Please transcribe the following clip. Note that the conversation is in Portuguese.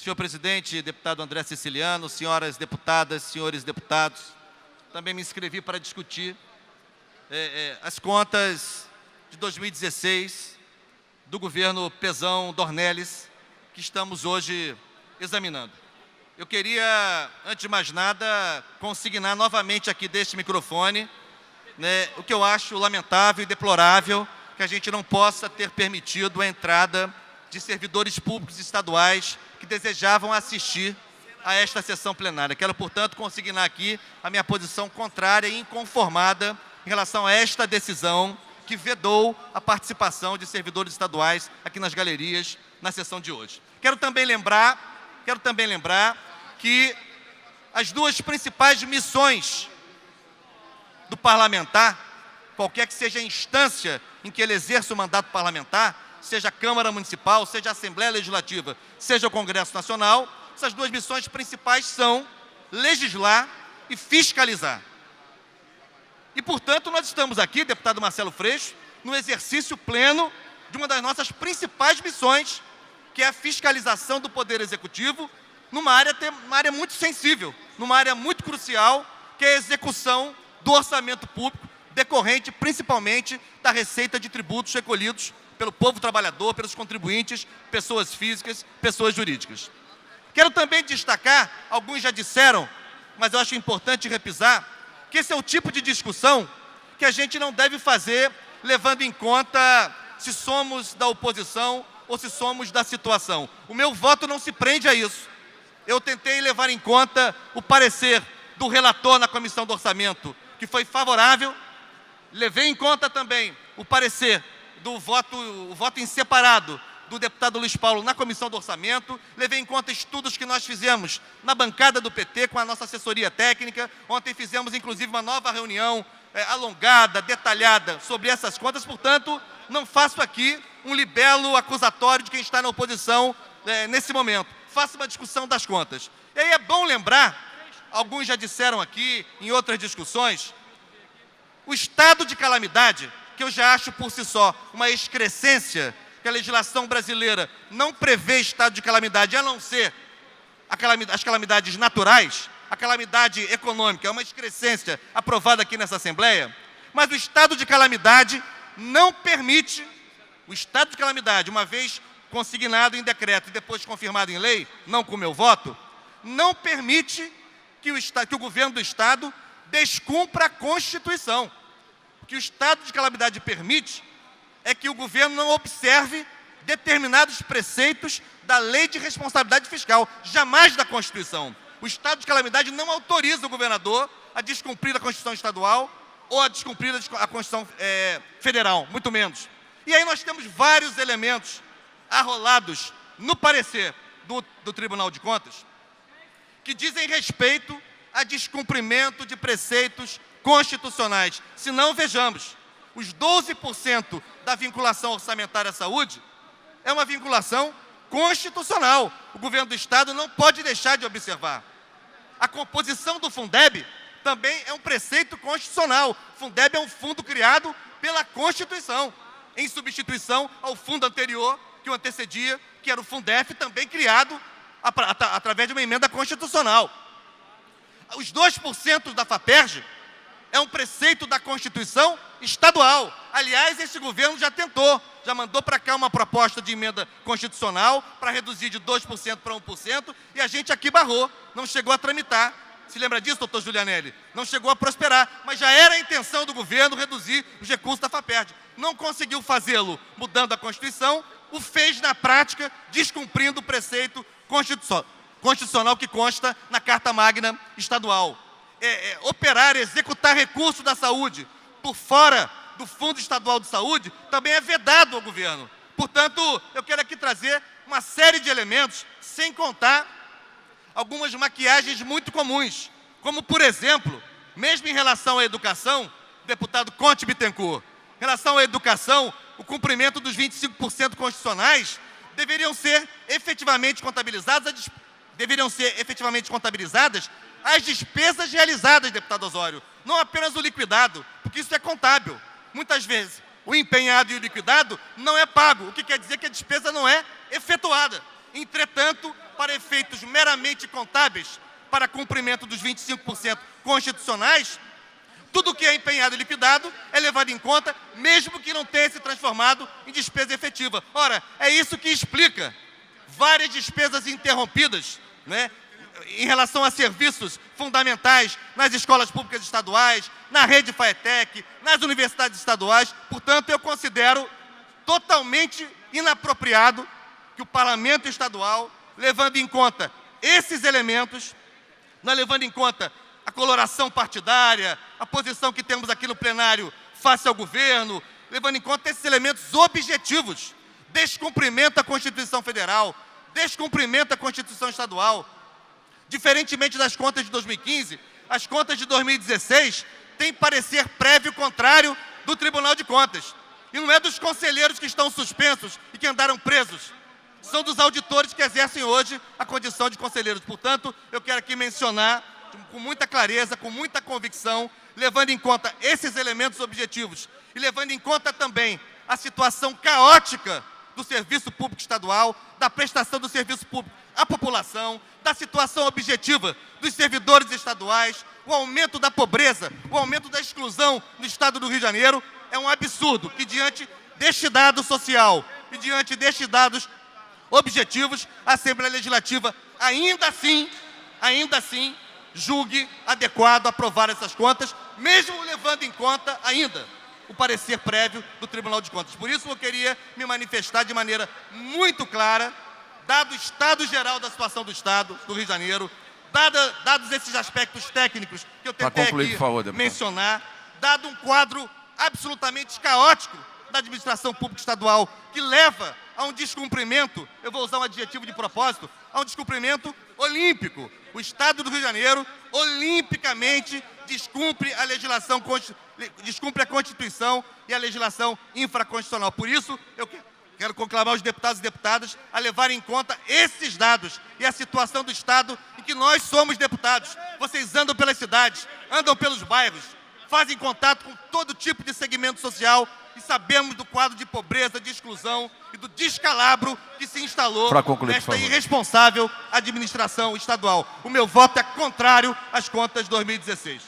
Senhor presidente, deputado André Siciliano, senhoras deputadas, senhores deputados, também me inscrevi para discutir as contas de 2016 do governo Pezão Dornelles, que estamos hoje examinando. Eu queria, antes de mais nada, consignar novamente aqui deste microfone, o que eu acho lamentável e deplorável, que a gente não possa ter permitido a entrada de servidores públicos estaduais que desejavam assistir a esta sessão plenária. Quero, portanto, consignar aqui a minha posição contrária e inconformada em relação a esta decisão que vedou a participação de servidores estaduais aqui nas galerias na sessão de hoje. Quero também lembrar que as duas principais missões do parlamentar, qualquer que seja a instância em que ele exerça o mandato parlamentar, seja a Câmara Municipal, seja a Assembleia Legislativa, seja o Congresso Nacional, essas duas missões principais são legislar e fiscalizar. E, portanto, nós estamos aqui, deputado Marcelo Freixo, no exercício pleno de uma das nossas principais missões, que é a fiscalização do Poder Executivo, numa área muito sensível, numa área muito crucial, que é a execução do orçamento público, decorrente principalmente da receita de tributos recolhidos pelo povo trabalhador, pelos contribuintes, pessoas físicas, pessoas jurídicas. Quero também destacar, alguns já disseram, mas eu acho importante repisar, que esse é o tipo de discussão que a gente não deve fazer levando em conta se somos da oposição ou se somos da situação. O meu voto não se prende a isso. Eu tentei levar em conta o parecer do relator na Comissão do Orçamento, que foi favorável. Levei em conta também o parecer do voto em separado do deputado Luiz Paulo na Comissão do Orçamento, levei em conta estudos que nós fizemos na bancada do PT com a nossa assessoria técnica. Ontem fizemos, inclusive, uma nova reunião alongada, detalhada sobre essas contas. Portanto, não faço aqui um libelo acusatório de quem está na oposição nesse momento. Faço uma discussão das contas. E aí é bom lembrar, alguns já disseram aqui em outras discussões, o estado de calamidade, que eu já acho por si só uma excrescência, que a legislação brasileira não prevê estado de calamidade, a não ser as calamidades naturais, a calamidade econômica, é uma excrescência aprovada aqui nessa Assembleia, mas o estado de calamidade não permite, o estado de calamidade, uma vez consignado em decreto e depois confirmado em lei, não com o meu voto, não permite que o governo do Estado descumpra a Constituição. O que o estado de calamidade permite é que o governo não observe determinados preceitos da Lei de Responsabilidade Fiscal, jamais da Constituição. O estado de calamidade não autoriza o governador a descumprir a Constituição estadual ou a descumprir a Constituição federal, muito menos. E aí nós temos vários elementos arrolados no parecer do Tribunal de Contas que dizem respeito a descumprimento de preceitos constitucionais. Se não, vejamos, os 12% da vinculação orçamentária à saúde é uma vinculação constitucional. O governo do Estado não pode deixar de observar. A composição do Fundeb também é um preceito constitucional. O Fundeb é um fundo criado pela Constituição, em substituição ao fundo anterior que o antecedia, que era o Fundef, também criado através de uma emenda constitucional. Os 2% da FAPERJ é um preceito da Constituição estadual. Aliás, esse governo já tentou, já mandou para cá uma proposta de emenda constitucional para reduzir de 2% para 1%, e a gente aqui barrou, não chegou a tramitar. Se lembra disso, doutor Giulianelli? Não chegou a prosperar, mas já era a intenção do governo reduzir os recursos da FAPERJ. Não conseguiu fazê-lo mudando a Constituição, o fez na prática, descumprindo o preceito constitucional que consta na Carta Magna Estadual. Operar, executar recursos da saúde por fora do Fundo Estadual de Saúde também é vedado ao governo. Portanto, eu quero aqui trazer uma série de elementos, sem contar algumas maquiagens muito comuns, como, por exemplo, mesmo em relação à educação, deputado Conte Bittencourt, em relação à educação, o cumprimento dos 25% constitucionais deveriam ser efetivamente contabilizadas as despesas realizadas, deputado Osório, não apenas o liquidado, porque isso é contábil. Muitas vezes, o empenhado e o liquidado não é pago, o que quer dizer que a despesa não é efetuada. Entretanto, para efeitos meramente contábeis, para cumprimento dos 25% constitucionais, tudo que é empenhado e liquidado é levado em conta, mesmo que não tenha se transformado em despesa efetiva. Ora, é isso que explica várias despesas interrompidas, né, em relação a serviços fundamentais nas escolas públicas estaduais, na rede FAETEC, nas universidades estaduais. Portanto, eu considero totalmente inapropriado que o Parlamento Estadual, levando em conta esses elementos, não levando em conta a coloração partidária, a posição que temos aqui no plenário face ao governo, levando em conta esses elementos objetivos, descumprimento da Constituição Federal, descumprimento da Constituição Estadual. Diferentemente das contas de 2015, as contas de 2016 têm parecer prévio contrário do Tribunal de Contas. E não é dos conselheiros que estão suspensos e que andaram presos, são dos auditores que exercem hoje a condição de conselheiros. Portanto, eu quero aqui mencionar, com muita clareza, com muita convicção, levando em conta esses elementos objetivos e levando em conta também a situação caótica do serviço público estadual, da prestação do serviço público à população, da situação objetiva dos servidores estaduais, o aumento da pobreza, o aumento da exclusão no estado do Rio de Janeiro. É um absurdo que, diante deste dado social e diante destes dados objetivos, a Assembleia Legislativa ainda assim, julgue adequado aprovar essas contas, mesmo levando em conta ainda o parecer prévio do Tribunal de Contas. Por isso, eu queria me manifestar de maneira muito clara, dado o estado geral da situação do Estado do Rio de Janeiro, dados esses aspectos técnicos que eu tentei aqui mencionar, dado um quadro absolutamente caótico da administração pública estadual, que leva a um descumprimento, eu vou usar um adjetivo de propósito, a um descumprimento olímpico. O Estado do Rio de Janeiro, olimpicamente, descumpre a Constituição e a legislação infraconstitucional. Por isso, eu quero conclamar os deputados e deputadas a levarem em conta esses dados e a situação do Estado em que nós somos deputados. Vocês andam pelas cidades, andam pelos bairros, fazem contato com todo tipo de segmento social e sabemos do quadro de pobreza, de exclusão e do descalabro que se instalou nesta irresponsável administração estadual. O meu voto é contrário às contas de 2016.